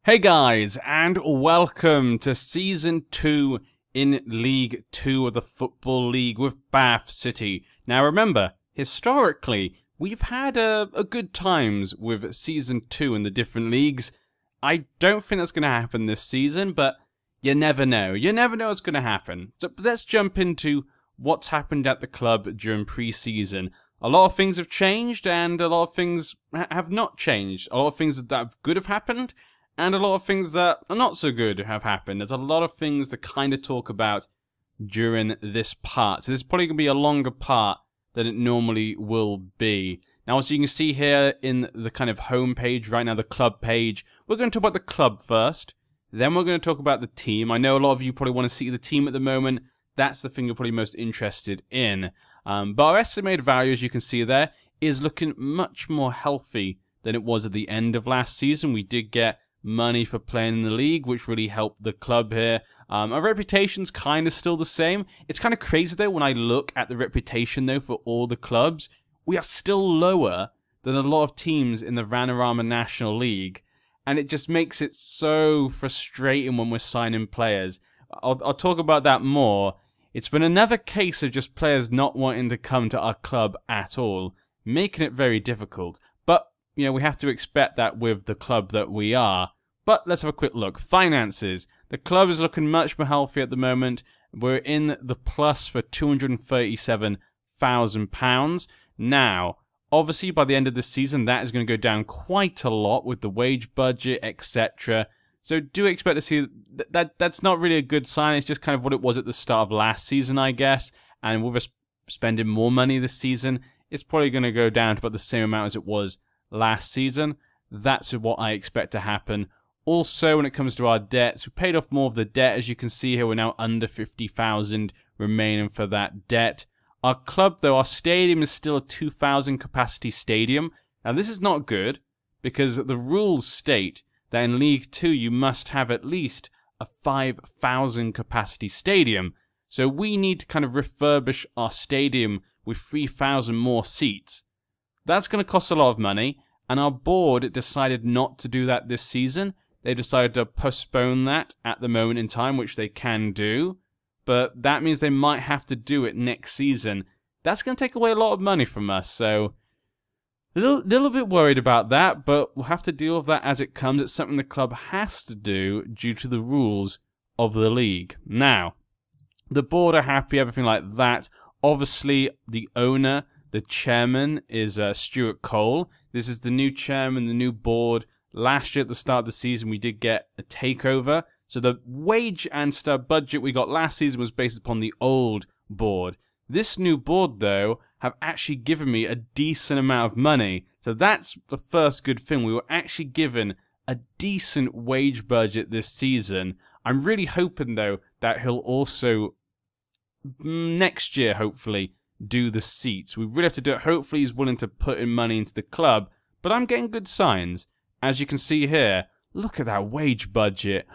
Hey guys, and welcome to Season 2 in League 2 of the Football League with Bath City. Now remember, historically, we've had a good times with Season 2 in the different leagues. I don't think that's going to happen this season, but you never know. You never know what's going to happen. So let's jump into what's happened at the club during pre-season. A lot of things have changed, and a lot of things have not changed. A lot of things that could have happened, and a lot of things that are not so good have happened. There's a lot of things to kind of talk about during this part. So this is probably going to be a longer part than it normally will be. Now, as you can see here in the kind of home page right now, the club page, we're going to talk about the club first. Then we're going to talk about the team. I know a lot of you probably want to see the team at the moment. That's the thing you're probably most interested in. But our estimated value, as you can see there, is looking much more healthy than it was at the end of last season. We did get money for playing in the league, which really helped the club here. Our reputation's kind of still the same. It's kind of crazy, though, when I look at the reputation, though, for all the clubs. We are still lower than a lot of teams in the Vanarama National League. And it just makes it so frustrating when we're signing players. I'll talk about that more. It's been another case of just players not wanting to come to our club at all, making it very difficult. But, you know, we have to expect that with the club that we are. But let's have a quick look. Finances. The club is looking much more healthy at the moment. We're in the plus for £237,000. Now, obviously, by the end of the season, that is going to go down quite a lot with the wage budget, etc. So do expect to see that's not really a good sign. It's just kind of what it was at the start of last season, I guess. And with us spending more money this season, it's probably going to go down to about the same amount as it was last season. That's what I expect to happen. Also, when it comes to our debts, we paid off more of the debt. As you can see here, we're now under 50,000 remaining for that debt. Our club, though, our stadium is still a 2,000 capacity stadium. Now, this is not good because the rules state that in League 2 you must have at least a 5,000 capacity stadium. So we need to kind of refurbish our stadium with 3,000 more seats. That's going to cost a lot of money, and our board decided not to do that this season. They decided to postpone that at the moment in time, which they can do. But that means they might have to do it next season. That's going to take away a lot of money from us, so a little bit worried about that, but we'll have to deal with that as it comes. It's something the club has to do due to the rules of the league. Now, the board are happy, everything like that. Obviously, the owner, the chairman, is Stuart Cole. This is the new chairman, the new board. Last year at the start of the season, we did get a takeover. So the wage and budget we got last season was based upon the old board. This new board, though, have actually given me a decent amount of money. So that's the first good thing. We were actually given a decent wage budget this season. I'm really hoping, though, that he'll also, next year, hopefully, do the seats. We really have to do it. Hopefully he's willing to put in money into the club. But I'm getting good signs. As you can see here, look at that wage budget.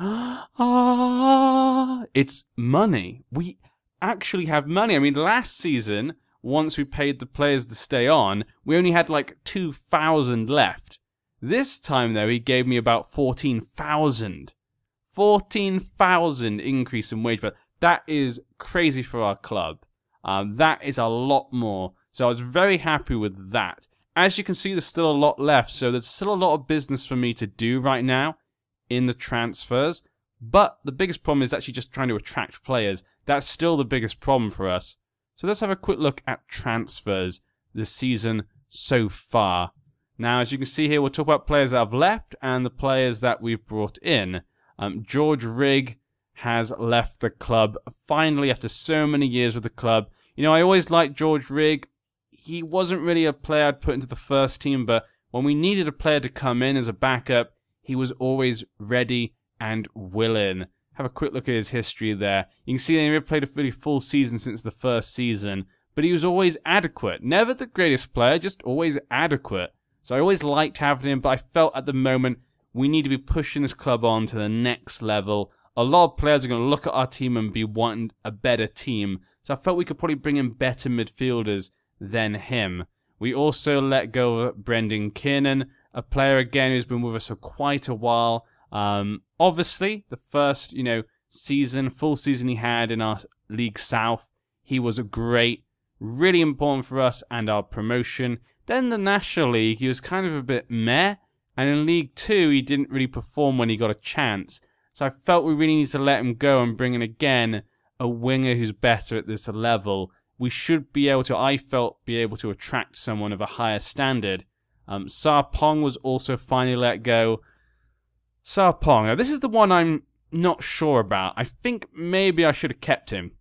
It's money. We actually have money. I mean, last season, once we paid the players to stay on, we only had like 2,000 left. This time, though, he gave me about 14,000. 14,000 increase in wage, but that is crazy for our club. That is a lot more. So I was very happy with that. As you can see, there's still a lot left, so there's still a lot of business for me to do right now in the transfers. But the biggest problem is actually just trying to attract players. That's still the biggest problem for us. So let's have a quick look at transfers this season so far. Now, as you can see here, we'll talk about players that have left and the players that we've brought in. George Rigg has left the club finally after so many years with the club. You know, I always liked George Rigg. He wasn't really a player I'd put into the first team, but when we needed a player to come in as a backup, he was always ready and willing. Have a quick look at his history there. You can see that he never played a really full season since the first season, but he was always adequate. Never the greatest player, just always adequate. So I always liked having him, but I felt at the moment we need to be pushing this club on to the next level. A lot of players are going to look at our team and be wanting a better team. So I felt we could probably bring in better midfielders than him. We also let go of Brendan Kiernan, a player again who's been with us for quite a while. Obviously, the first, full season he had in our League South, he was great, really important for us and our promotion. Then the National League, he was kind of a bit meh, and in League 2, he didn't really perform when he got a chance. So I felt we really need to let him go and bring in, again, a winger who's better at this level. We should be able to, I felt, be able to attract someone of a higher standard. Sarpong was also finally let go. Sarpong, now this is the one I'm not sure about. I think maybe I should have kept him.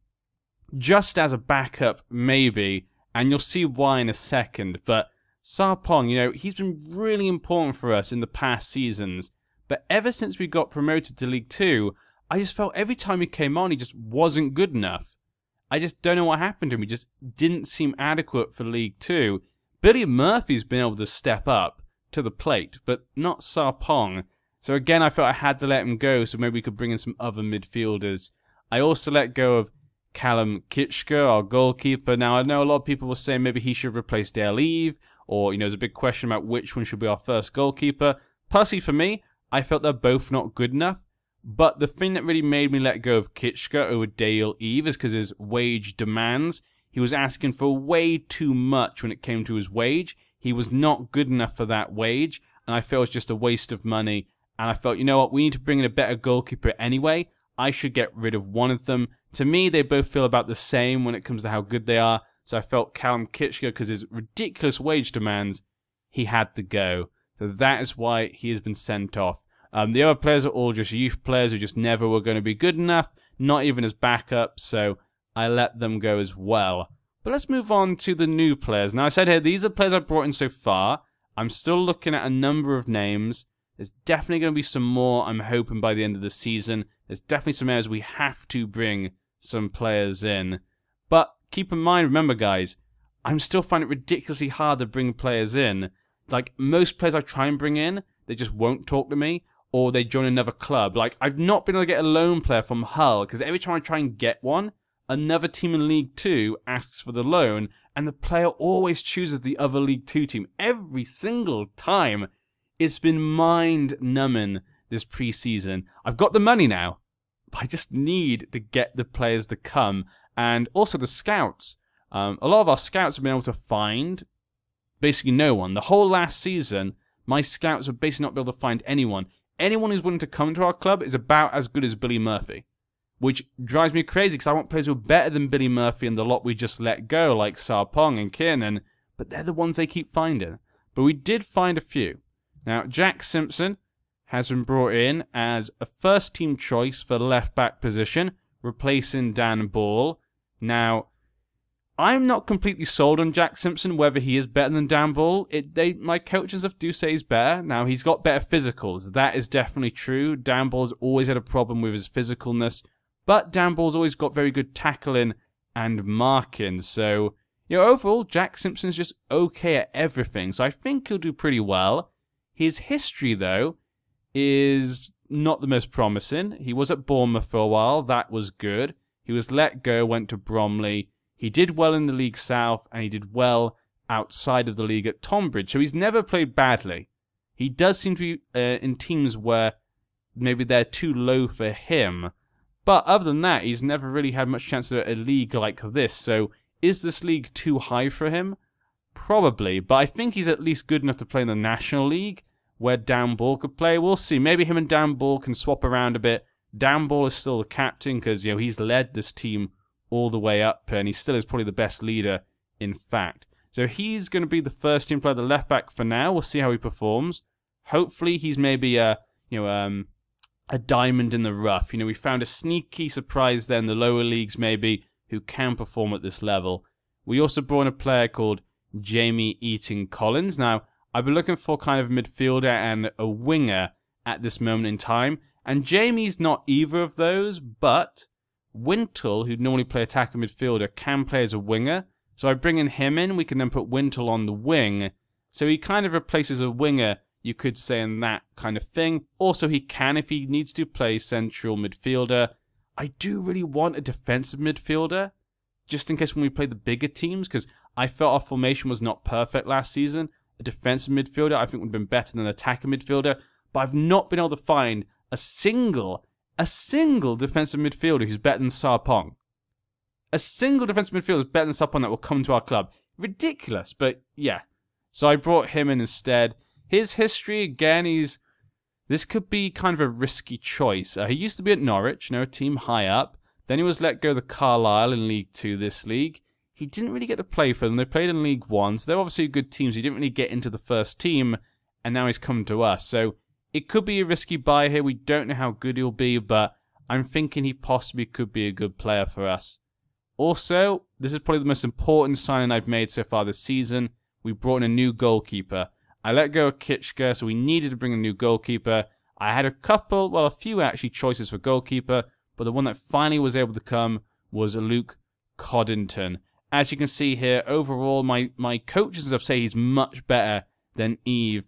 Just as a backup, maybe, and you'll see why in a second. But Sarpong, he's been really important for us in the past seasons. But ever since we got promoted to League 2, I just felt every time he came on, he just wasn't good enough. I just don't know what happened to him. He just didn't seem adequate for League 2. Billy Murphy's been able to step up to the plate, but not Sarpong. So again, I felt I had to let him go so maybe we could bring in some other midfielders. I also let go of Callum Kitschke, our goalkeeper. Now, I know a lot of people were saying maybe he should replace Dale Eve, or, there's a big question about which one should be our first goalkeeper. Personally, for me, I felt they're both not good enough. But the thing that really made me let go of Kitschke over Dale Eve is because his wage demands. He was asking for way too much when it came to his wage. He was not good enough for that wage, and I felt it was just a waste of money. And I felt, you know what, we need to bring in a better goalkeeper anyway. I should get rid of one of them. To me, they both feel about the same when it comes to how good they are. So I felt Callum Kitschke, because his ridiculous wage demands, he had to go. So that is why he has been sent off. The other players are all just youth players who just never were going to be good enough, not even as backups, so I let them go as well. But let's move on to the new players. Now, I said here, these are players I've brought in so far. I'm still looking at a number of names. There's definitely going to be some more, I'm hoping, by the end of the season. There's definitely some areas we have to bring some players in. But keep in mind, remember, guys, I'm still finding it ridiculously hard to bring players in. Like, most players I try and bring in, they just won't talk to me, or they join another club. Like, I've not been able to get a loan player from Hull, because every time I try and get one, another team in League 2 asks for the loan, and the player always chooses the other League 2 team. Every single time. It's been mind-numbing this pre-season. I've got the money now, but I just need to get the players to come. And also the scouts. A lot of our scouts have been able to find basically no one. The whole last season, my scouts have basically not been able to find anyone. Anyone who's willing to come to our club is about as good as Billy Murphy, which drives me crazy because I want players who are better than Billy Murphy and the lot we just let go, like Sarpong and Kiernan, but they're the ones they keep finding. But we did find a few. Now, Jack Simpson has been brought in as a first-team choice for the left-back position, replacing Dan Ball. Now, I'm not completely sold on Jack Simpson, whether he is better than Dan Ball. My coaches do say he's better. Now, he's got better physicals. That is definitely true. Dan Ball's always had a problem with his physicalness, but Dan Ball's always got very good tackling and marking. So, overall, Jack Simpson's just okay at everything. So I think he'll do pretty well. His history, though, is not the most promising. He was at Bournemouth for a while. That was good. He was let go, went to Bromley. He did well in the League South, and he did well outside of the league at Tonbridge. So he's never played badly. He does seem to be in teams where maybe they're too low for him. But other than that, he's never really had much chance at a league like this. So is this league too high for him? Probably, but I think he's at least good enough to play in the National League, where Dan Ball could play. We'll see. Maybe him and Dan Ball can swap around a bit. Dan Ball is still the captain because, he's led this team all the way up, and he still is probably the best leader, in fact. So he's going to be the first team player, the left back for now. We'll see how he performs. Hopefully he's maybe a diamond in the rough. We found a sneaky surprise there in the lower leagues maybe who can perform at this level. We also brought in a player called Jamie Eaton-Collins. Now, I've been looking for kind of a midfielder and a winger at this moment in time, and Jamie's not either of those, but Wintle, who'd normally play attacker midfielder, can play as a winger. So I bring in him in, we can then put Wintle on the wing. So he kind of replaces a winger, you could say, in that kind of thing. Also, he can, if he needs to, play central midfielder. I do really want a defensive midfielder, just in case when we play the bigger teams, because I felt our formation was not perfect last season. A defensive midfielder I think would have been better than an attacker midfielder, but I've not been able to find a single defensive midfielder who's better than Sarpong. A single defensive midfielder is better than Sarpong that will come to our club. Ridiculous, but yeah. So I brought him in instead. His history, again, this could be kind of a risky choice. He used to be at Norwich, a team high up. Then he was let go to Carlisle in League 2 this league. He didn't really get to play for them. They played in League 1, so they're obviously good teams. He didn't really get into the first team, and now he's come to us. So it could be a risky buy here. We don't know how good he'll be, but I'm thinking he possibly could be a good player for us. Also, this is probably the most important signing I've made so far this season. We brought in a new goalkeeper. I let go of Kitschke, so we needed to bring a new goalkeeper. I had a few actually choices for goalkeeper, but the one that finally was able to come was Luke Coddington. As you can see here, overall, my coaches have said he's much better than Eve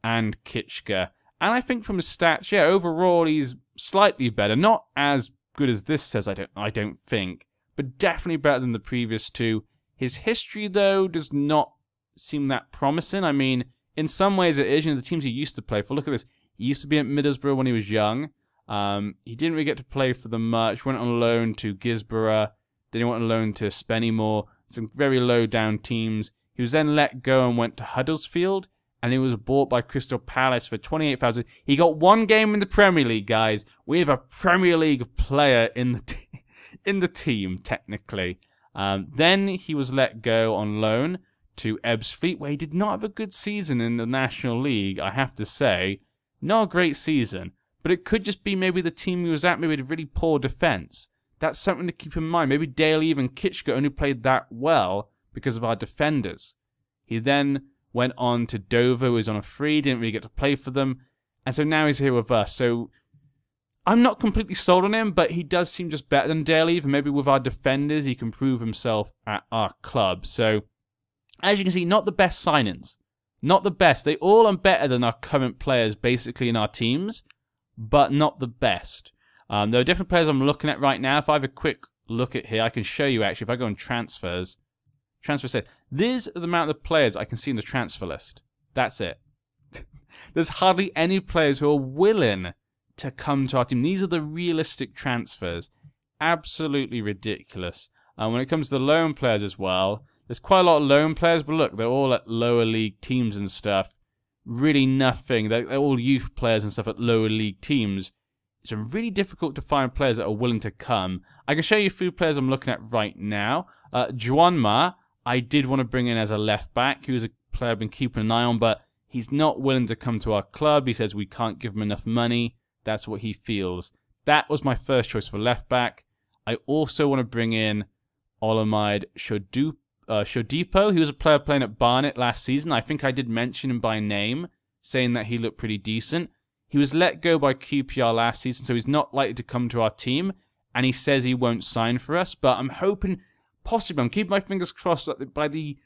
and Kitschke. And I think from his stats, yeah, overall he's slightly better. Not as good as this says, I don't think, but definitely better than the previous two. His history, though, does not seem that promising. I mean, in some ways it is. The teams he used to play for. Look at this. He used to be at Middlesbrough when he was young. He didn't really get to play for them much. Went on loan to Gisborough. Then he went on loan to Spennymoor. Some very low down teams. He was then let go and went to Huddersfield. And he was bought by Crystal Palace for 28,000. He got one game in the Premier League, guys. We have a Premier League player in the team, technically. Then he was let go on loan to Ebbsfleet, where he did not have a good season in the National League, I have to say. Not a great season. But it could just be maybe the team he was at, maybe had a really poor defence. That's something to keep in mind. Maybe Dale Eve and Kitschke only played that well because of our defenders. He then went on to Dover, who was on a free, didn't really get to play for them. And so now he's here with us. So I'm not completely sold on him, but he does seem just better than Dale Eve. And maybe with our defenders, he can prove himself at our club. So as you can see, not the best signings. Not the best. They all are better than our current players, basically, in our teams, but not the best. There are different players I'm looking at right now. If I have a quick look at here, I can show you, actually, if I go on transfers. Transfer set. These are the amount of players I can see in the transfer list. That's it. There's hardly any players who are willing to come to our team. These are the realistic transfers. Absolutely ridiculous. When it comes to the loan players as well, there's quite a lot of loan players, but look, they're all at lower league teams and stuff. Really nothing. They're all youth players and stuff at lower league teams. It's really difficult to find players that are willing to come. I can show you a few players I'm looking at right now. Juanma, I did want to bring in as a left back. He was a player I've been keeping an eye on, but he's not willing to come to our club. He says we can't give him enough money. That's what he feels. That was my first choice for left back. I also want to bring in Olamide Shodipo. He was a player playing at Barnet last season. I think I did mention him by name, saying that he looked pretty decent. He was let go by QPR last season, so he's not likely to come to our team. And he says he won't sign for us. But I'm hoping, possibly, I'm keeping my fingers crossed that by the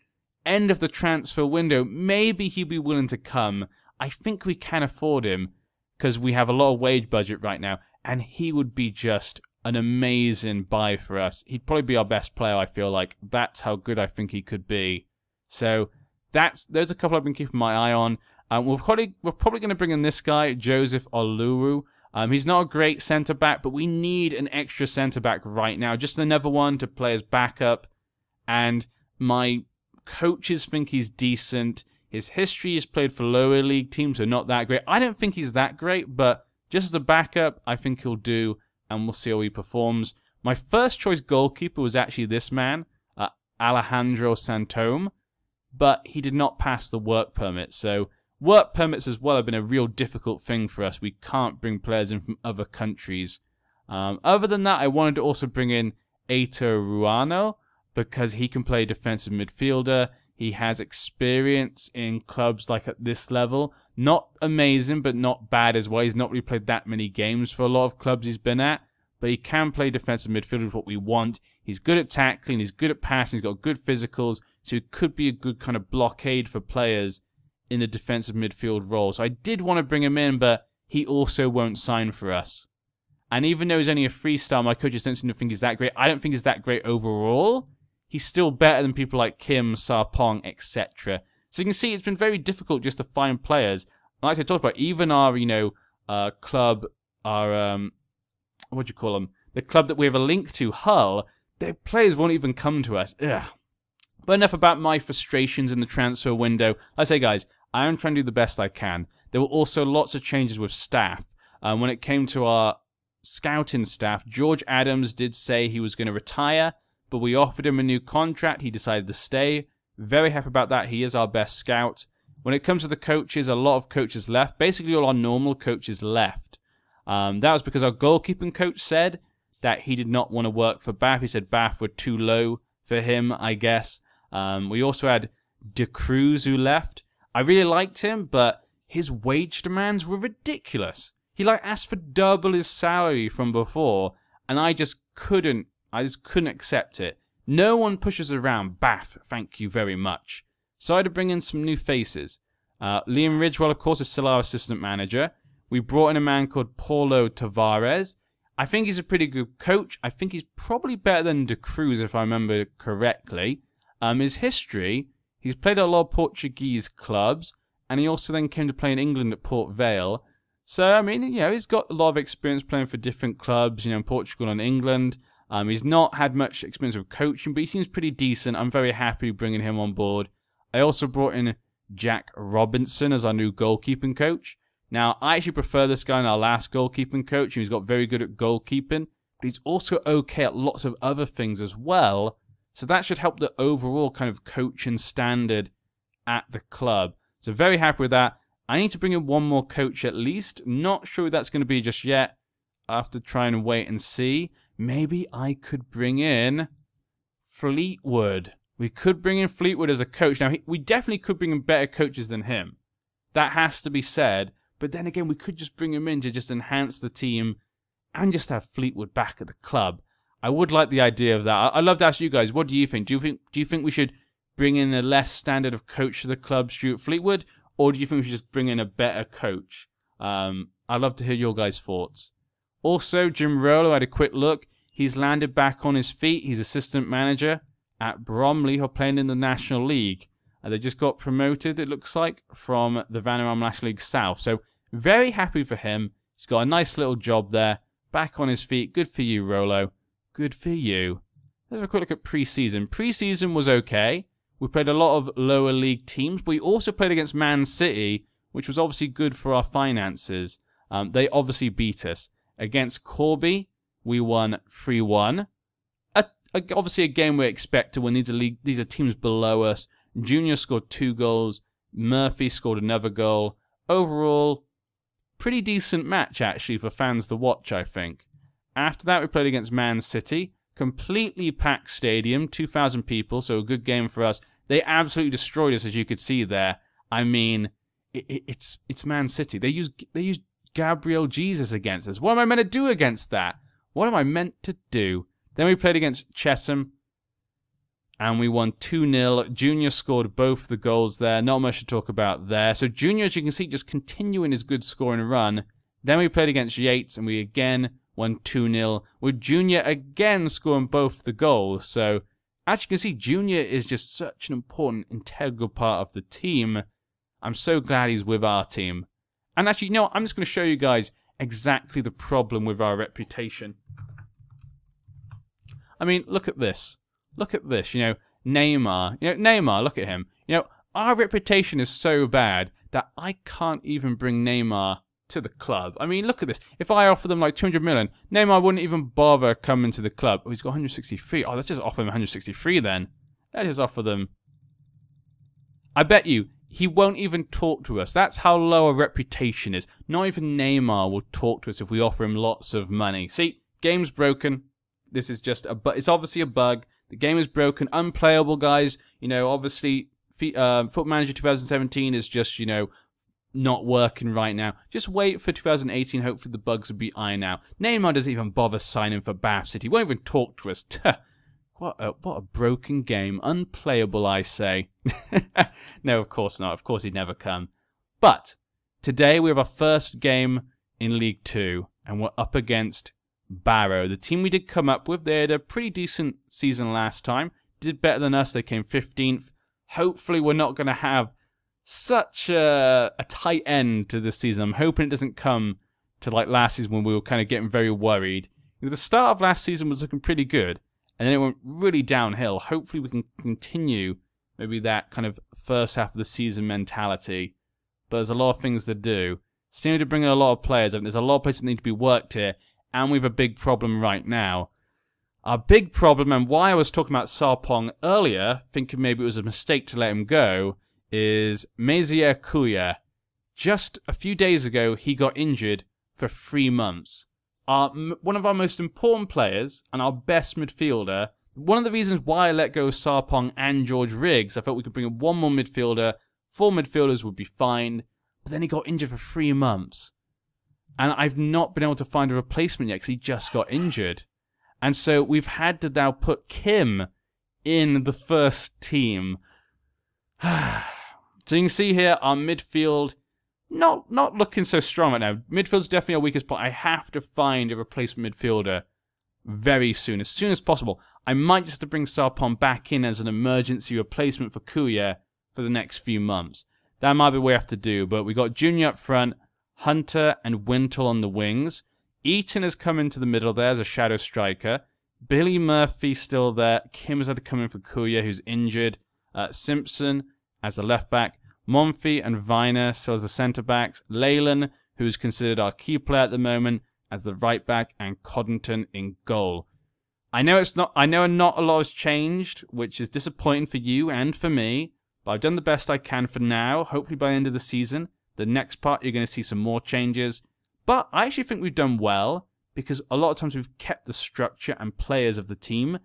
end of the transfer window, maybe he'll be willing to come. I think we can afford him because we have a lot of wage budget right now. And he would be just an amazing buy for us. He'd probably be our best player, I feel like. That's how good I think he could be. So those are a couple I've been keeping my eye on. We're probably going to bring in this guy, Joseph Oluru. He's not a great centre-back, but we need an extra centre-back right now. Just another one to play as backup. And my coaches think he's decent. His history is played for lower league teams, so not that great. I don't think he's that great, but just as a backup, I think he'll do, and we'll see how he performs. My first choice goalkeeper was actually this man, Alejandro Santome, but he did not pass the work permit, so work permits as well have been a real difficult thing for us. We can't bring players in from other countries. Other than that, I wanted to also bring in Eito Ruano because he can play defensive midfielder. He has experience in clubs like at this level. Not amazing, but not bad as well. He's not really played that many games for a lot of clubs he's been at, but he can play defensive midfielder, is what we want. He's good at tackling, he's good at passing, he's got good physicals, so he could be a good kind of blockade for players in the defensive midfield role. So I did want to bring him in, but he also won't sign for us. And even though he's only a freestyle, my coaches don't seem to think he's that great. I don't think he's that great overall. He's still better than people like Kim, Sarpong, etc. So you can see it's been very difficult just to find players. Like I talked about, even our, club what do you call them? The club that we have a link to, Hull, their players won't even come to us. Ugh. But enough about my frustrations in the transfer window. Like I say, guys, I am trying to do the best I can. There were also lots of changes with staff. When it came to our scouting staff, George Adams did say he was going to retire, but we offered him a new contract. He decided to stay. Very happy about that. He is our best scout. When it comes to the coaches, a lot of coaches left. Basically, all our normal coaches left. That was because our goalkeeping coach said that he did not want to work for Bath. He said Bath were too low for him, I guess. We also had De Cruz who left. I really liked him, but his wage demands were ridiculous. He asked for double his salary from before, and I just couldn't accept it. No one pushes around Bath, thank you very much. So I had to bring in some new faces. Liam Ridgewell, of course, is still our assistant manager. We brought in a man called Paulo Tavares. I think he's a pretty good coach. I think he's probably better than De Cruz, if I remember correctly. His history, he's played at a lot of Portuguese clubs, and he also then came to play in England at Port Vale. So, I mean, he's got a lot of experience playing for different clubs, in Portugal and England. He's not had much experience with coaching, but he seems pretty decent. I'm very happy bringing him on board. I also brought in Jack Robinson as our new goalkeeping coach. Now, I actually prefer this guy than our last goalkeeping coach. He's got very good at goalkeeping, but he's also okay at lots of other things as well. So that should help the overall kind of coaching standard at the club. So very happy with that. I need to bring in one more coach at least. Not sure who that's going to be just yet. I have to try and wait and see. Maybe I could bring in Fleetwood. We could bring in Fleetwood as a coach. Now, we definitely could bring in better coaches than him. That has to be said. But then again, we could just bring him in to just enhance the team and just have Fleetwood back at the club. I would like the idea of that. I'd love to ask you guys, what do you think? Do you think we should bring in a less standard of coach to the club, Stuart Fleetwood? Or do you think we should just bring in a better coach? I'd love to hear your guys' thoughts. Also, Jim Rollo had a quick look. He's landed back on his feet. He's assistant manager at Bromley, who are playing in the National League. They just got promoted, it looks like, from the Vanarama National League South. So, very happy for him. He's got a nice little job there. Back on his feet. Good for you, Rollo. Good for you. Let's have a quick look at pre-season. Pre-season was okay. We played a lot of lower league teams, but we also played against Man City, which was obviously good for our finances. They obviously beat us. Against Corby, we won 3-1. Obviously a game we expect to win. These are teams below us. Junior scored 2 goals. Murphy scored another goal. Overall, pretty decent match, actually, for fans to watch, I think. After that, we played against Man City. Completely packed stadium, 2,000 people, so a good game for us. They absolutely destroyed us, as you could see there. I mean, it's Man City. They use Gabriel Jesus against us. What am I meant to do against that? What am I meant to do? Then we played against Chesham, and we won 2-0. Junior scored both the goals there. Not much to talk about there. So Junior, as you can see, just continuing his good scoring run. Then we played against Yates, and we again won 2-0, with Junior again scoring both the goals. So, as you can see, Junior is just such an important, integral part of the team. I'm so glad he's with our team. And actually, you know what? I'm just going to show you guys exactly the problem with our reputation. I mean, look at this. Look at this, Neymar. Neymar, look at him. Our reputation is so bad that I can't even bring Neymar to the club. I mean, look at this. If I offer them like 200 million, Neymar wouldn't even bother coming to the club. Oh, he's got 163. Oh, let's just offer him 163 then. Let's just offer them. I bet you he won't even talk to us. That's how low our reputation is. Not even Neymar will talk to us if we offer him lots of money. See, game's broken. This is just it's obviously a bug. The game is broken, unplayable, guys. Obviously, Football Manager 2017 is just, not working right now. Just wait for 2018. Hopefully the bugs will be ironed out. Neymar doesn't even bother signing for Bath City. He won't even talk to us. What a broken game. Unplayable, I say. No, of course not. Of course he'd never come. But today we have our first game in League 2. And we're up against Barrow. The team we did come up with. They had a pretty decent season last time. Did better than us. They came 15th. Hopefully we're not going to have such a tight end to this season. I'm hoping it doesn't come to like last season when we were kind of getting very worried. The start of last season was looking pretty good, and then it went really downhill. Hopefully we can continue maybe that kind of first half of the season mentality. But there's a lot of things to do. Seem to bring in a lot of players. I mean, there's a lot of places that need to be worked here, and we have a big problem right now. Our big problem, and why I was talking about Sarpong earlier, thinking maybe it was a mistake to let him go, is mediocrity. Just a few days ago, he got injured for 3 months. One of our most important players and our best midfielder. One of the reasons why I let go of Sarpong and George Riggs, I felt we could bring in one more midfielder. 4 midfielders would be fine. But then he got injured for 3 months. And I've not been able to find a replacement yet because he just got injured. And so we've had to now put Kim in the first team. So you can see here our midfield not looking so strong right now. Midfield's definitely our weakest point. I have to find a replacement midfielder very soon, as soon as possible. I might just have to bring Sarpong back in as an emergency replacement for Kuya for the next few months. That might be what we have to do, but we got Junior up front, Hunter and Wintle on the wings. Eaton has come into the middle there as a shadow striker. Billy Murphy still there. Kim has had to come in for Kuya, who's injured. Simpson as the left back. Monfy and Viner still as the centre backs. Leyland, who's considered our key player at the moment, as the right back, and Coddington in goal. I know not a lot has changed, which is disappointing for you and for me, but I've done the best I can for now. Hopefully by the end of the season, the next part you're going to see some more changes. But I actually think we've done well, because a lot of times we've kept the structure and players of the team.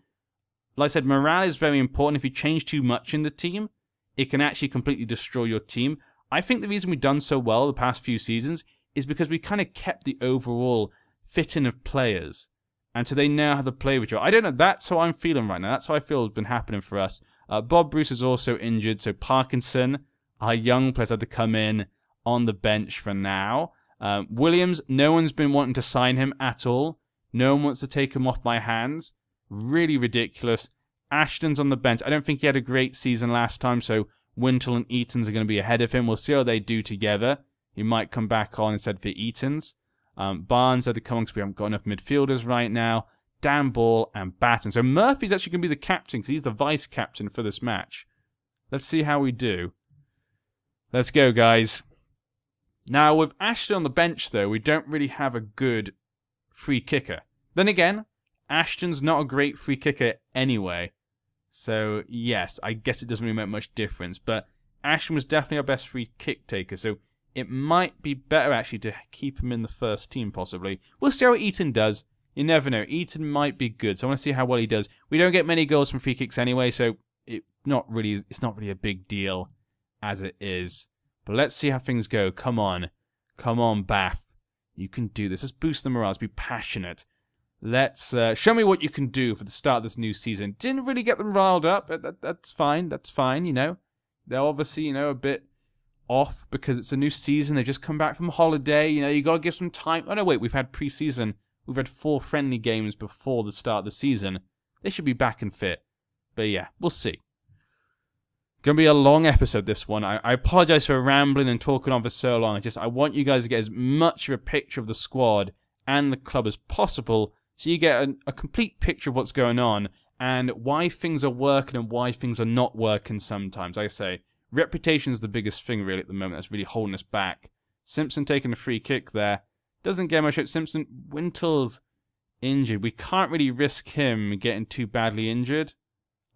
Like I said, morale is very important. If you change too much in the team, it can actually completely destroy your team. I think the reason we've done so well the past few seasons is because we kind of kept the overall fitting of players. And so they now have to play with you. I don't know, that's how I'm feeling right now. That's how I feel has been happening for us. Bob Bruce is also injured, so Parkinson, our young players, had to come in on the bench for now. Williams, no one's been wanting to sign him at all. No one wants to take him off my hands. Really ridiculous. Ashton's on the bench. I don't think he had a great season last time, so Wintle and Eaton's are going to be ahead of him. We'll see how they do together. He might come back on instead for Eaton's. Barnes had to come on because we haven't got enough midfielders right now. Dan Ball and Batten. So Murphy's actually going to be the captain because he's the vice-captain for this match. Let's see how we do. Let's go, guys. Now, with Ashton on the bench, though, we don't really have a good free kicker. Then again, Ashton's not a great free kicker anyway. So, yes, I guess it doesn't really make much difference. But Ashton was definitely our best free kick taker. So, it might be better, actually, to keep him in the first team, possibly. We'll see how Eaton does. You never know. Eaton might be good. So, I want to see how well he does. We don't get many goals from free kicks anyway. So, it's not really a big deal as it is. But let's see how things go. Come on. Come on, Bath. You can do this. Let's boost the morale. Let's be passionate. Let's show me what you can do for the start of this new season. Didn't really get them riled up. That's fine. That's fine, you know. They're obviously, you know, a bit off because it's a new season. They've just come back from holiday. You know, you got to give some time. Oh, no, wait. We've had pre-season. We've had 4 friendly games before the start of the season. They should be back and fit. But, yeah, we'll see. Going to be a long episode, this one. I apologize for rambling and talking on for so long. I want you guys to get as much of a picture of the squad and the club as possible, so you get a complete picture of what's going on and why things are working and why things are not working sometimes. Like I say, reputation is the biggest thing really at the moment that's really holding us back. Simpson taking a free kick there. Doesn't get much out. Simpson, Wintle's injured. We can't really risk him getting too badly injured.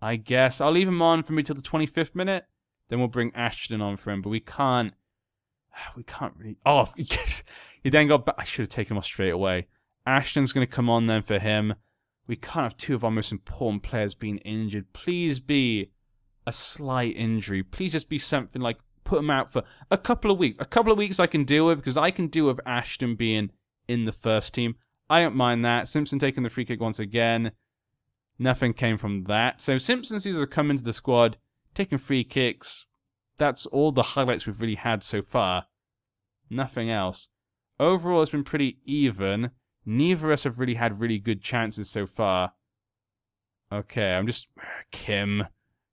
I guess. I'll leave him on for me till the 25th minute. Then we'll bring Ashton on for him. But we can't really... Oh, he then got back. I should have taken him off straight away. Ashton's going to come on then for him. We can't have 2 of our most important players being injured. Please be a slight injury. Please just be something like put him out for a couple of weeks. A couple of weeks I can deal with because I can deal with Ashton being in the first team. I don't mind that. Simpson taking the free kick once again. Nothing came from that. So Simpson seems to come into the squad, taking free kicks. That's all the highlights we've really had so far. Nothing else. Overall, it's been pretty even. Neither of us have really had really good chances so far. Okay, I'm just... Kim.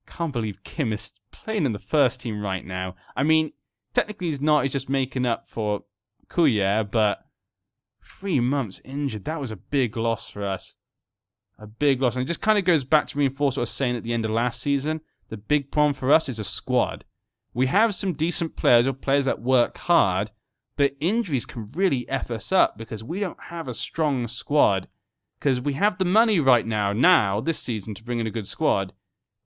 Can't believe Kim is playing in the first team right now. I mean, technically he's not. He's just making up for Kuya, but... 3 months injured. That was a big loss for us. A big loss. And it just kind of goes back to reinforce what I was saying at the end of last season. The big problem for us is a squad. We have some decent players or players that work hard, but injuries can really F us up because we don't have a strong squad. Because we have the money right now, this season, to bring in a good squad.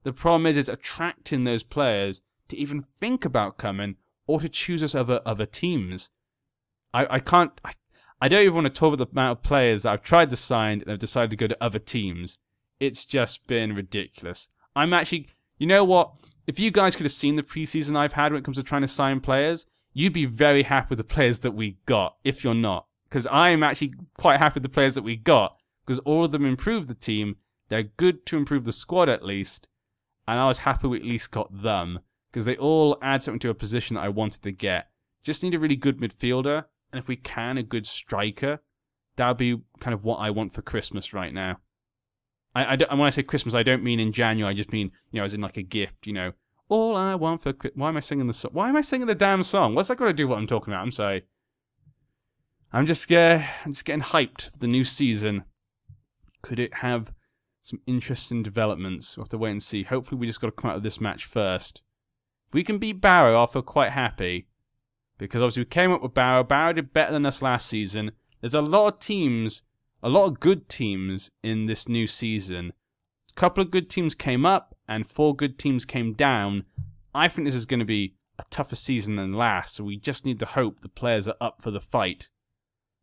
The problem is it's attracting those players to even think about coming or to choose us over other teams. I don't even want to talk about the amount of players that I've tried to sign and have decided to go to other teams. It's just been ridiculous. I'm actually, you know what? If you guys could have seen the preseason I've had when it comes to trying to sign players, you'd be very happy with the players that we got, if you're not. Because I'm actually quite happy with the players that we got, because all of them improve the team. They're good to improve the squad at least, and I was happy we at least got them, because they all add something to a position that I wanted to get. Just need a really good midfielder, and if we can, a good striker. That would be kind of what I want for Christmas right now. And when I say Christmas, I don't mean in January. I just mean, you know, as in like a gift, you know. All I want for Christmas. Why am I singing the song? Why am I singing the damn song? What's that got to do with what I'm talking about? I'm sorry. I'm just getting hyped for the new season. Could it have some interesting developments? We'll have to wait and see. Hopefully we just got to come out of this match first. If we can beat Barrow, I'll feel quite happy. Because obviously we came up with Barrow. Barrow did better than us last season. There's a lot of teams, a lot of good teams in this new season. A couple of good teams came up and 4 good teams came down. I think this is going to be a tougher season than last. So we just need to hope the players are up for the fight.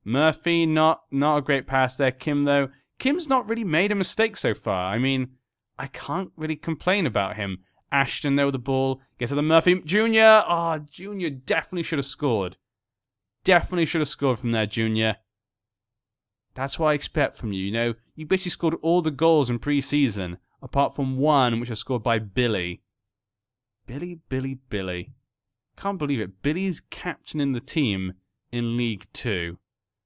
Murphy, not a great pass there. Kim, though. Kim's not really made a mistake so far. I mean, I can't really complain about him. Ashton, though, with the ball. Gets to the Murphy. Junior! Oh, Junior definitely should have scored. Definitely should have scored from there, Junior. That's what I expect from you, you know. You basically scored all the goals in pre-season, apart from one, which was scored by Billy. Billy. Can't believe it. Billy's captaining the team in League 2.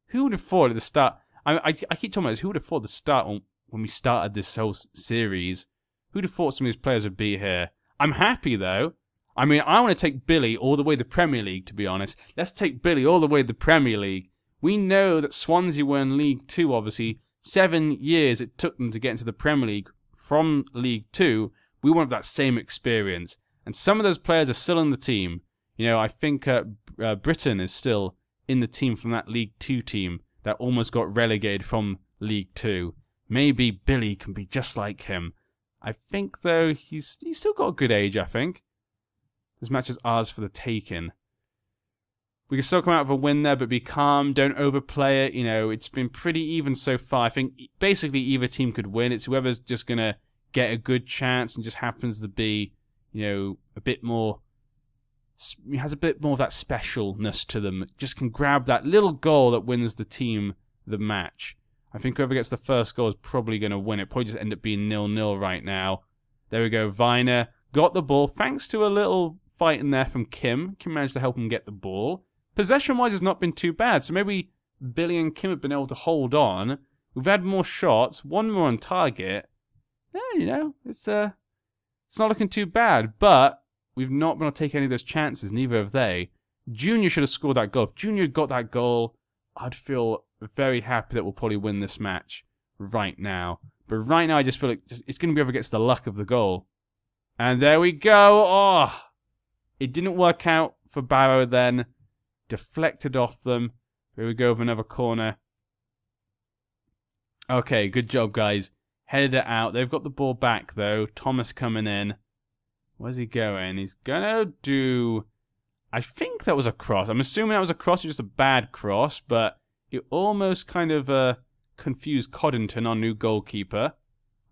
Who would have thought at the start... I keep talking about this. Who would have thought at the start when we started this whole series? Who would have thought some of these players would be here? I'm happy, though. I mean, I want to take Billy all the way to the Premier League, to be honest. Let's take Billy all the way to the Premier League. We know that Swansea were in League 2, obviously. 7 years it took them to get into the Premier League from League 2. We want that same experience. And some of those players are still in the team. You know, I think Britain is still in the team from that League 2 team that almost got relegated from League 2. Maybe Billy can be just like him. I think, though, he's still got a good age, I think. This match is ours for the taking. We can still come out with a win there, but be calm. Don't overplay it. You know, it's been pretty even so far. I think basically either team could win. It's whoever's just going to get a good chance and just happens to be, you know, a bit more... has a bit more of that specialness to them. Just can grab that little goal that wins the team the match. I think whoever gets the first goal is probably going to win it. Probably just end up being 0-0 right now. There we go. Viner got the ball. Thanks to a little fight in there from Kim. Kim managed to help him get the ball. Possession-wise has not been too bad. So maybe Billy and Kim have been able to hold on. We've had more shots. 1 more on target. Yeah, you know, it's not looking too bad. But we've not been able to take any of those chances. Neither have they. Junior should have scored that goal. If Junior got that goal, I'd feel very happy that we'll probably win this match right now. But right now, I just feel like it's going to be whoever gets the luck of the goal. And there we go. Oh, it didn't work out for Barrow then. Deflected off them. Here we go with another corner. Okay, good job, guys. Headed it out. They've got the ball back, though. Thomas coming in. Where's he going? He's going to do... I think that was a cross. I'm assuming that was a cross, just a bad cross, but it almost kind of confused Coddington, our new goalkeeper.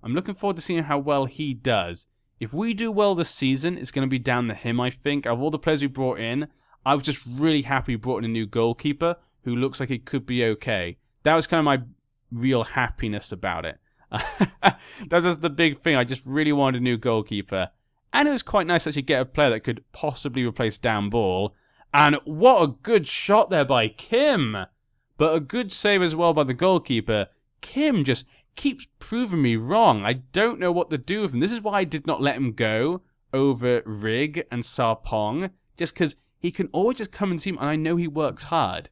I'm looking forward to seeing how well he does. If we do well this season, it's going to be down to him, I think. Of all the players we brought in, I was just really happy we brought in a new goalkeeper who looks like he could be okay. That was kind of my real happiness about it. That was the big thing. I just really wanted a new goalkeeper. And it was quite nice to actually get a player that could possibly replace down ball. And what a good shot there by Kim. But a good save as well by the goalkeeper. Kim just keeps proving me wrong. I don't know what to do with him. This is why I did not let him go over Rig and Sarpong. Just because he can always just come and see him. And I know he works hard.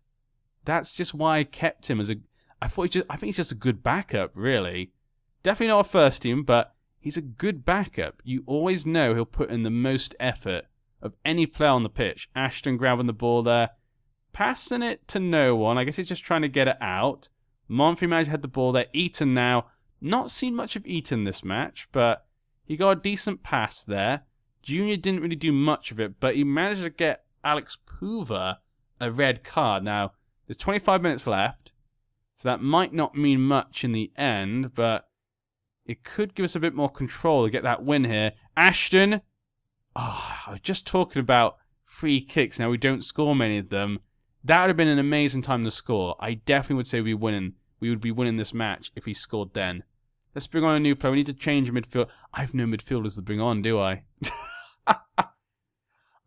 That's just why I kept him as a... I think he's just a good backup, really. Definitely not a first team, but he's a good backup. You always know he'll put in the most effort of any player on the pitch. Ashton grabbing the ball there. Passing it to no one. I guess he's just trying to get it out. Monfrey managed to head the ball there. Eaton now. Not seen much of Eaton this match, but he got a decent pass there. Junior didn't really do much of it, but he managed to get Alex Puva a red card. Now, there's 25 minutes left, so that might not mean much in the end, but it could give us a bit more control to get that win here. Ashton! Oh, I was just talking about free kicks. Now, we don't score many of them. That would have been an amazing time to score. I definitely would say we would be winning this match if he scored then. Let's bring on a new player. We need to change midfield. I have no midfielders to bring on, do I?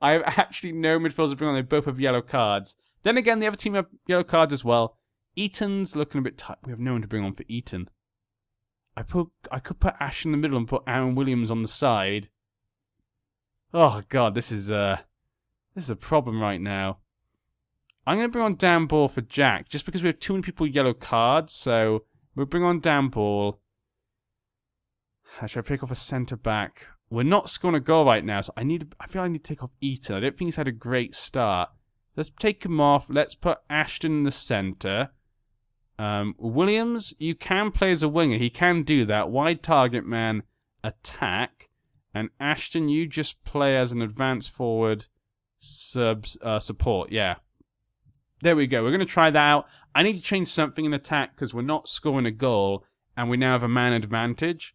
I have actually no midfielders to bring on. They both have yellow cards. Then again, the other team have yellow cards as well. Eaton's looking a bit tight. We have no one to bring on for Eaton. I could put Ash in the middle and put Aaron Williams on the side. Oh god, this is a problem right now. I'm going to bring on Dan Ball for Jack, just because we have too many people with yellow cards, so we'll bring on Dan Ball. Should I pick off a centre-back? We're not scoring a goal right now, so I feel I need to take off Eaton. I don't think he's had a great start. Let's take him off. Let's put Ashton in the centre. Williams, you can play as a winger. He can do that. Wide target man, attack. And Ashton, you just play as an advanced forward support. Yeah. There we go. We're going to try that out. I need to change something in attack because we're not scoring a goal. And we now have a man advantage.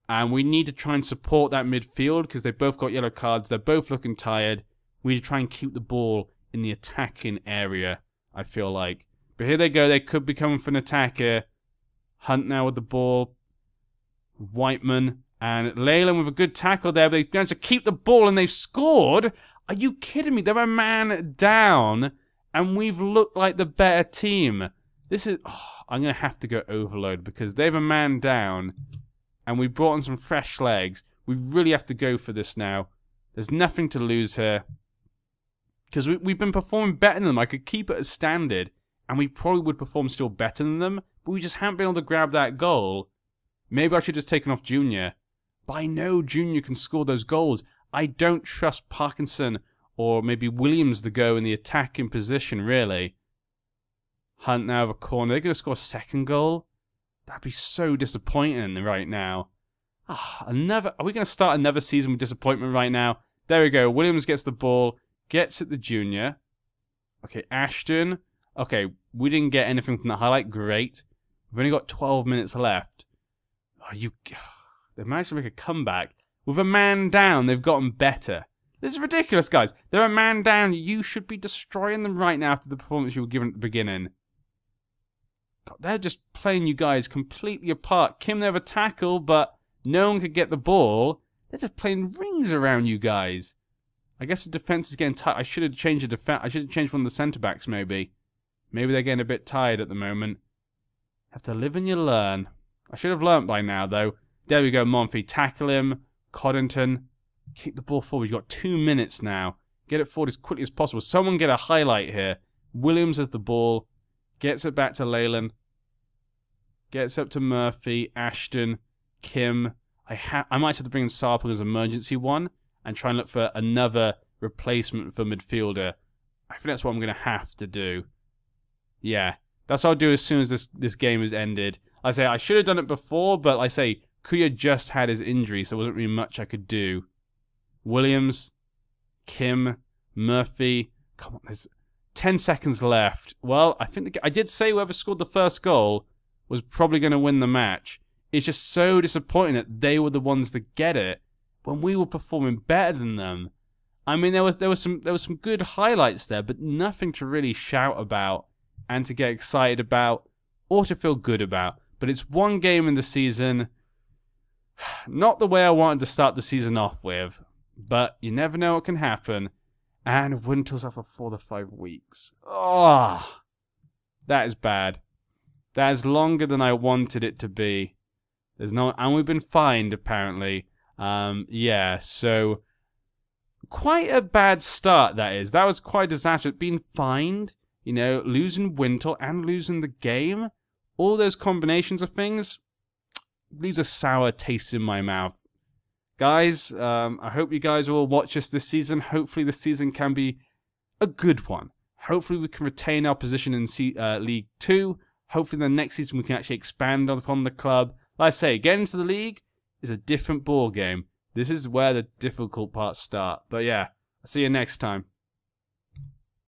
And we need to try and support that midfield because they both got yellow cards. They're both looking tired. We need to try and keep the ball in the attacking area, I feel like. But here they go. They could be coming for an attack here. Hunt now with the ball. Whiteman. And Leyland with a good tackle there. But they managed to keep the ball and they've scored. Are you kidding me? They're a man down. And we've looked like the better team. This is... Oh, I'm going to have to go overload because they have a man down. And we brought on some fresh legs. We really have to go for this now. There's nothing to lose here. Because we've been performing better than them. I could keep it as standard. And we probably would perform still better than them. But we just haven't been able to grab that goal. Maybe I should have just taken off Junior. But I know Junior can score those goals. I don't trust Parkinson or maybe Williams to go in the attacking position, really. Hunt now have a corner. They're going to score a second goal? That'd be so disappointing right now. Are we going to start another season with disappointment right now? There we go. Williams gets the ball. Gets at the Junior. Okay, Ashton. Okay, we didn't get anything from the highlight. Great. We've only got 12 minutes left. They managed to make a comeback. With a man down, they've gotten better. This is ridiculous, guys. They're a man down. You should be destroying them right now after the performance you were given at the beginning. God, they're just playing you guys completely apart. Kim, they have a tackle, but no one could get the ball. They're just playing rings around you guys. I guess the defense is getting tight. I should have changed the defense. I should have changed one of the centre-backs, maybe. Maybe they're getting a bit tired at the moment. Have to live and you learn. I should have learnt by now, though. There we go, Monfrey. Tackle him. Coddington. Keep the ball forward. You've got 2 minutes now. Get it forward as quickly as possible. Someone get a highlight here. Williams has the ball. Gets it back to Leyland. Gets up to Murphy, Ashton, Kim. I might have to bring in Sarpong as an emergency one and try and look for another replacement for midfielder. I think that's what I'm going to have to do. Yeah, that's what I'll do as soon as this game is ended. I say I should have done it before, but I say Kuya just had his injury, so there wasn't really much I could do. Williams, Kim, Murphy. Come on, there's 10 seconds left. Well, I think I did say whoever scored the first goal was probably going to win the match. It's just so disappointing that they were the ones that get it when we were performing better than them. I mean, there was some good highlights there, but nothing to really shout about and to get excited about or to feel good about. But it's one game in the season, not the way I wanted to start the season off with, but you never know what can happen. And Winter's off for 4 to 5 weeks. Oh, that is bad. That is longer than I wanted it to be. And we've been fined apparently. Yeah, so quite a bad start that is. That was quite a disaster. Being fined you know, losing Wintle and losing the game, all those combinations of things leaves a sour taste in my mouth. Guys, I hope you guys will watch us this season. Hopefully this season can be a good one. Hopefully we can retain our position in League 2. Hopefully the next season we can actually expand upon the club. Like I say, getting into the league is a different ball game. This is where the difficult parts start. But yeah, I'll see you next time.